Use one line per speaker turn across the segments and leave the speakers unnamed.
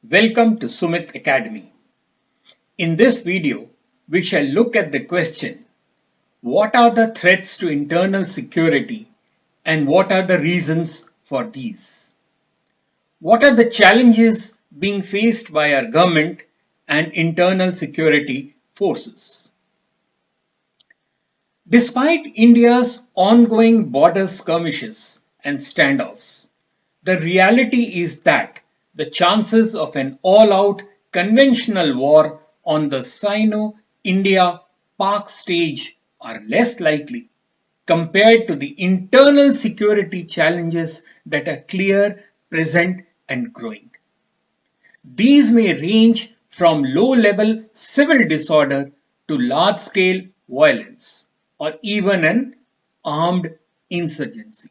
Welcome to Sumit Academy. In this video, we shall look at the question, what are the threats to internal security and what are the reasons for these? What are the challenges being faced by our government and internal security forces? Despite India's ongoing border skirmishes and standoffs, the reality is that the chances of an all-out conventional war on the Sino-India-Pak stage are less likely compared to the internal security challenges that are clear, present and growing. These may range from low-level civil disorder to large-scale violence or even an armed insurgency.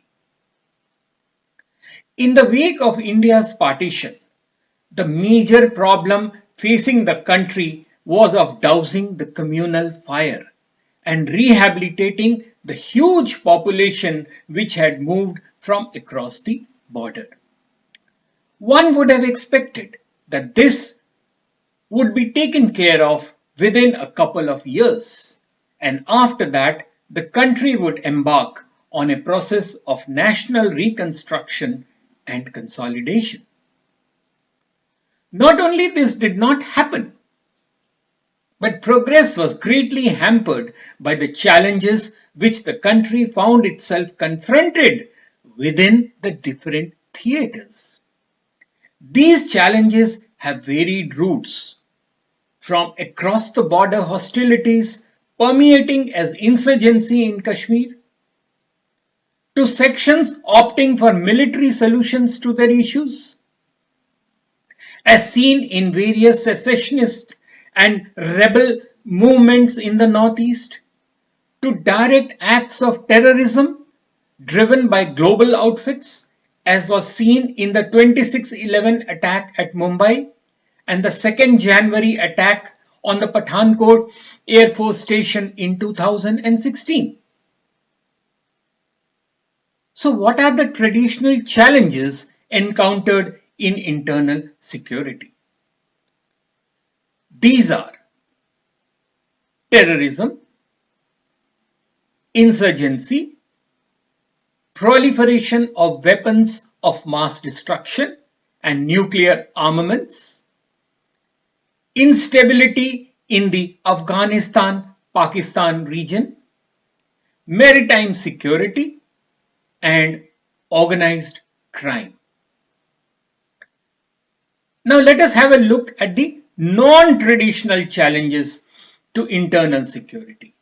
In the wake of India's partition, the major problem facing the country was of dousing the communal fire and rehabilitating the huge population which had moved from across the border. One would have expected that this would be taken care of within a couple of years, and after that the country would embark on a process of national reconstruction and consolidation. Not only this did not happen, but progress was greatly hampered by the challenges which the country found itself confronted within the different theatres. These challenges have varied routes, from across the border hostilities permeating as insurgency in Kashmir, to sections opting for military solutions to their issues, as seen in various secessionist and rebel movements in the Northeast, to direct acts of terrorism driven by global outfits, as was seen in the 26/11 attack at Mumbai and the 2nd January attack on the Pathankot Air Force Station in 2016. So what are the traditional challenges encountered in internal security? These are terrorism, insurgency, proliferation of weapons of mass destruction and nuclear armaments, instability in the Afghanistan-Pakistan region, maritime security, and organized crime. Now let us have a look at the non-traditional challenges to internal security.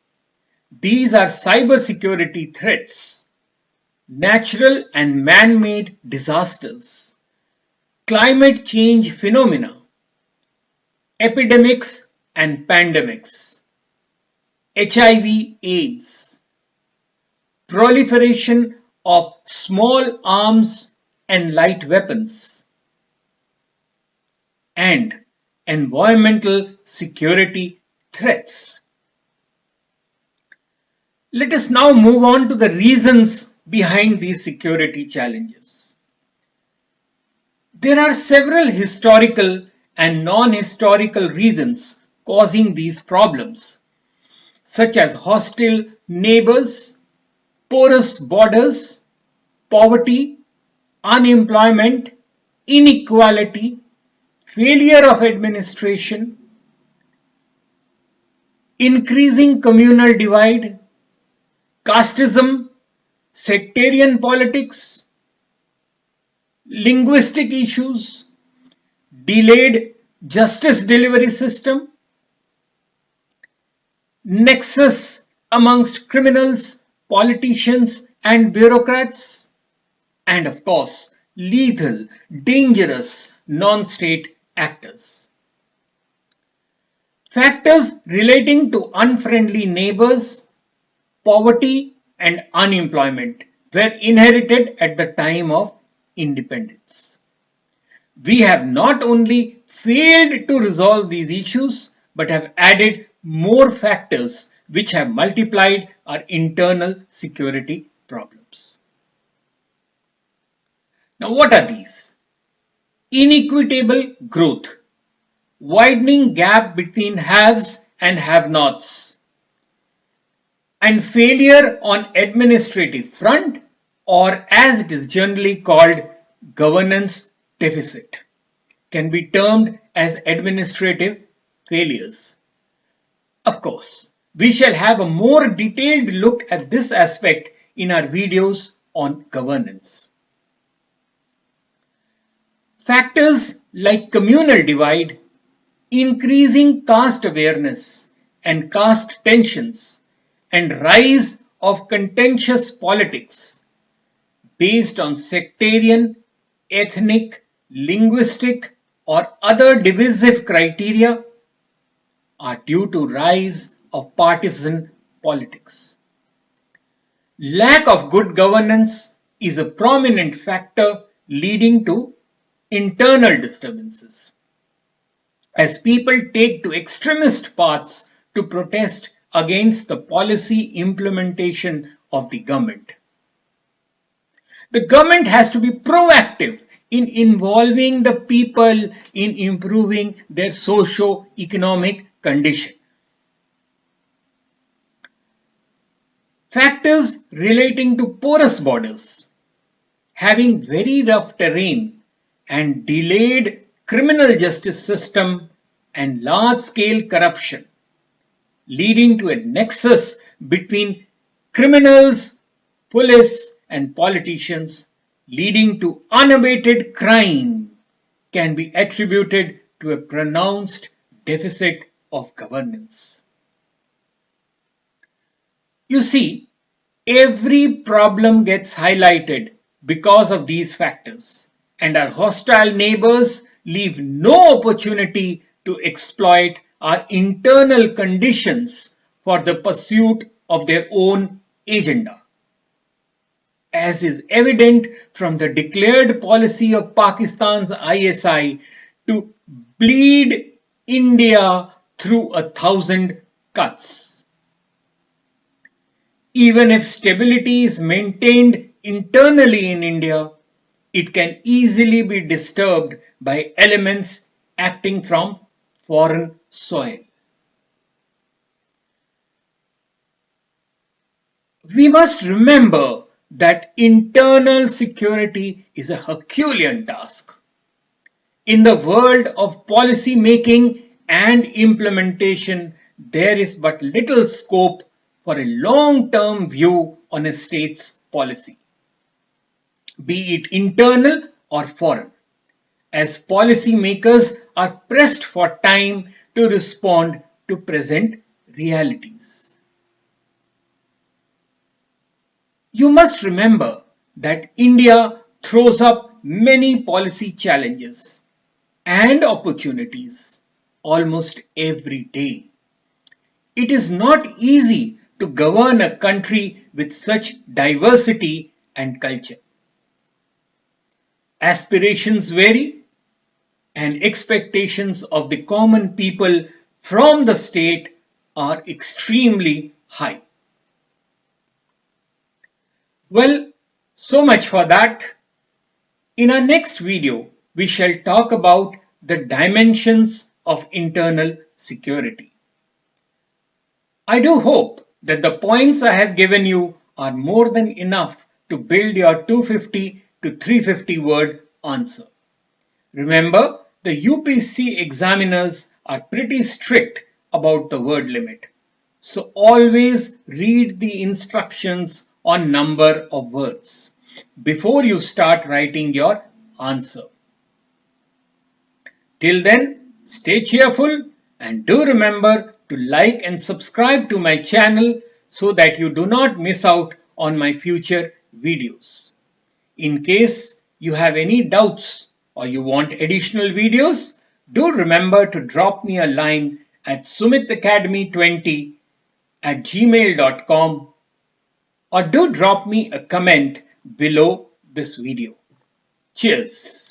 These are cybersecurity threats, natural and man-made disasters, climate change phenomena, epidemics and pandemics, HIV/AIDS, proliferation of small arms and light weapons, and environmental security threats. Let us now move on to the reasons behind these security challenges. There are several historical and non-historical reasons causing these problems, such as hostile neighbours, porous borders, poverty, unemployment, inequality, failure of administration, increasing communal divide, casteism, sectarian politics, linguistic issues, delayed justice delivery system, nexus amongst criminals, politicians and bureaucrats, and of course, lethal, dangerous non-state actors. Factors relating to unfriendly neighbors, poverty and unemployment were inherited at the time of independence. We have not only failed to resolve these issues, but have added more factors which have multiplied our internal security problems. Now, what are these? inequitable growth, widening gap between haves and have-nots, and failure on administrative front, or as it is generally called, governance deficit, can be termed as administrative failures. Of course, we shall have a more detailed look at this aspect in our videos on governance. Factors like communal divide, increasing caste awareness and caste tensions, and rise of contentious politics based on sectarian, ethnic, linguistic, or other divisive criteria are due to rise of partisan politics. Lack of good governance is a prominent factor leading to internal disturbances, as people take to extremist paths to protest against the policy implementation of the government. The government has to be proactive in involving the people in improving their socio-economic condition. Factors relating to porous borders, having very rough terrain and delayed criminal justice system and large-scale corruption, leading to a nexus between criminals, police, and politicians, leading to unabated crime, can be attributed to a pronounced deficit of governance. You see, every problem gets highlighted because of these factors, and our hostile neighbours leave no opportunity to exploit our internal conditions for the pursuit of their own agenda. As is evident from the declared policy of Pakistan's ISI to bleed India through 1,000 cuts. Even if stability is maintained internally in India, it can easily be disturbed by elements acting from foreign soil. We must remember that internal security is a Herculean task. In the world of policy making and implementation, there is but little scope for a long-term view on a state's policy, be it internal or foreign, as policymakers are pressed for time to respond to present realities. You must remember that India throws up many policy challenges and opportunities almost every day. It is not easy to govern a country with such diversity and culture. Aspirations vary, and expectations of the common people from the state are extremely high. Well, so much for that. In our next video, we shall talk about the dimensions of internal security. I do hope that the points I have given you are more than enough to build your 250 to 350 word answer. Remember, the UPSC examiners are pretty strict about the word limit. So always read the instructions on number of words before you start writing your answer. Till then, stay cheerful and do remember to like and subscribe to my channel so that you do not miss out on my future videos. In case you have any doubts or you want additional videos, do remember to drop me a line at sumitacademy20@gmail.com or do drop me a comment below this video. Cheers!